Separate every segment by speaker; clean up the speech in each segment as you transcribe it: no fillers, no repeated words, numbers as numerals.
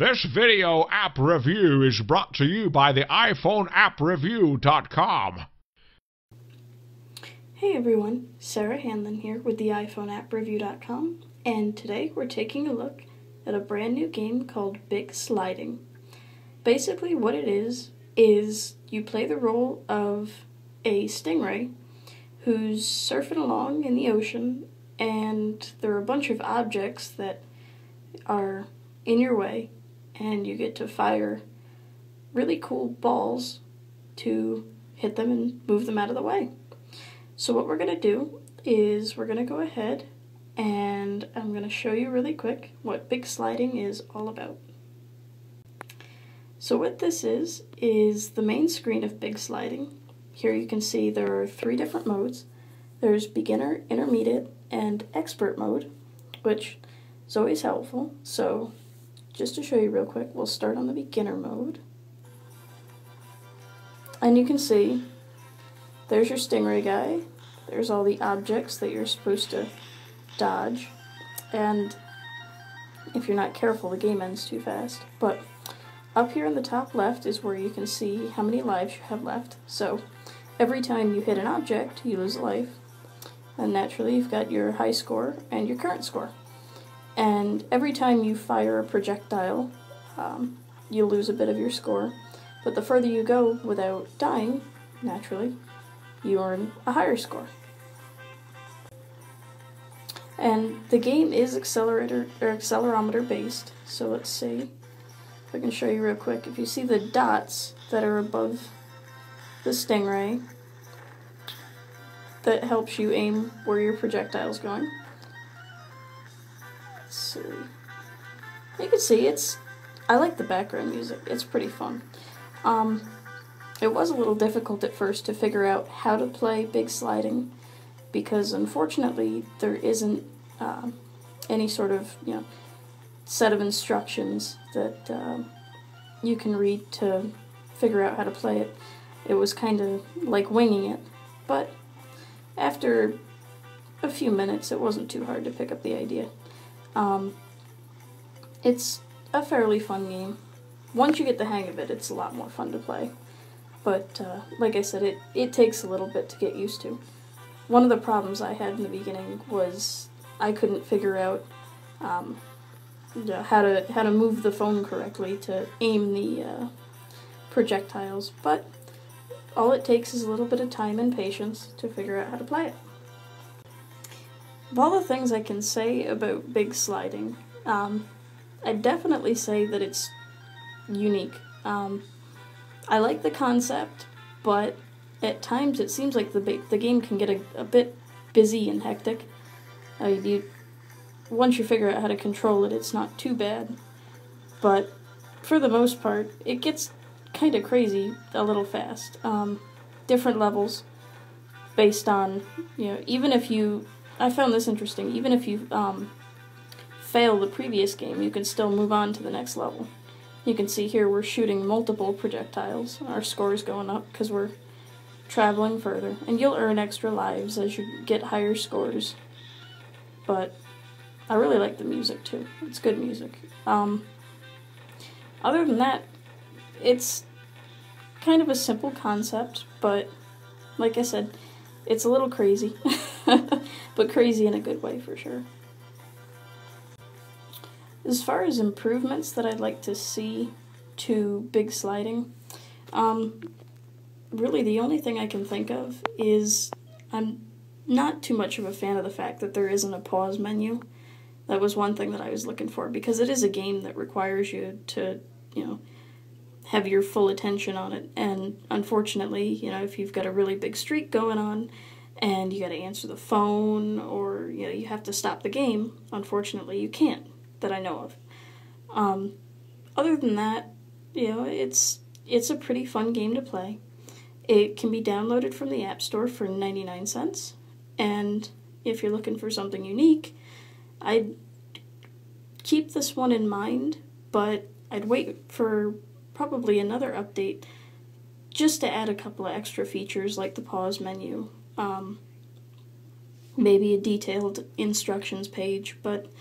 Speaker 1: This video app review is brought to you by the iPhoneAppReview.com.
Speaker 2: Hey everyone, Sarah Hanlon here with the iPhoneAppReview.com, and today we're taking a look at a brand new game called Big Sliding. Basically what it is you play the role of a stingray who's surfing along in the ocean, and there are a bunch of objects that are in your way, and you get to fire really cool balls to hit them and move them out of the way. So what we're going to do is we're going to go ahead and I'm going to show you really quick what Big Sliding is all about. So what this is the main screen of Big Sliding. Here you can see there are 3 different modes. There's beginner, intermediate, and expert mode, which is always helpful. So just to show you real quick, we'll start on the beginner mode. And you can see there's your stingray guy. There's all the objects that you're supposed to dodge. And if you're not careful, the game ends too fast. But up here in the top left is where you can see how many lives you have left. So every time you hit an object, you lose a life. And naturally, you've got your high score and your current score. And every time you fire a projectile, you lose a bit of your score. But the further you go without dying, naturally, you earn a higher score. And the game is accelerometer based. So let's see if I can show you real quick. If you see the dots that are above the stingray, that helps you aim where your projectile's going. Let's see. You can see I like the background music. It's pretty fun. It was a little difficult at first to figure out how to play Big Sliding, because unfortunately there isn't any sort of set of instructions that you can read to figure out how to play it. It was kind of like winging it, but after a few minutes it wasn't too hard to pick up the idea. It's a fairly fun game. Once you get the hang of it, it's a lot more fun to play. But like I said, it takes a little bit to get used to. One of the problems I had in the beginning was I couldn't figure out how to move the phone correctly to aim the projectiles, but all it takes is a little bit of time and patience to figure out how to play it. Of all the things I can say about Big Sliding, I'd definitely say that it's unique. I like the concept, but at times it seems like the game can get a bit busy and hectic. Once you figure out how to control it, it's not too bad. But for the most part, it gets kind of crazy a little fast. Different levels based on, even if you, I found this interesting, even if you fail the previous game, you can still move on to the next level. You can see here we're shooting multiple projectiles. Our score is going up because we're traveling further, and you'll earn extra lives as you get higher scores. But I really like the music too. It's good music. Other than that, it's kind of a simple concept, but like I said, it's a little crazy, but crazy in a good way for sure. As far as improvements that I'd like to see to Big Sliding, really the only thing I can think of is I'm not too much of a fan of the fact that there isn't a pause menu. That was one thing that I was looking for, because it is a game that requires you to, have your full attention on it, and unfortunately, if you've got a really big streak going on, and you gotta answer the phone, or, you have to stop the game, unfortunately you can't, that I know of. Other than that, it's a pretty fun game to play. It can be downloaded from the App Store for 99 cents, and if you're looking for something unique, I'd keep this one in mind, but I'd wait for probably another update just to add a couple of extra features like the pause menu, maybe a detailed instructions page, but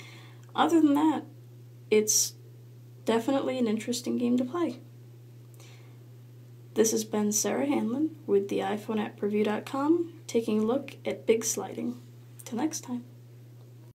Speaker 2: other than that, it's definitely an interesting game to play. This has been Sarah Hanlon with the iPhone app review.com, taking a look at big sliding. Till next time.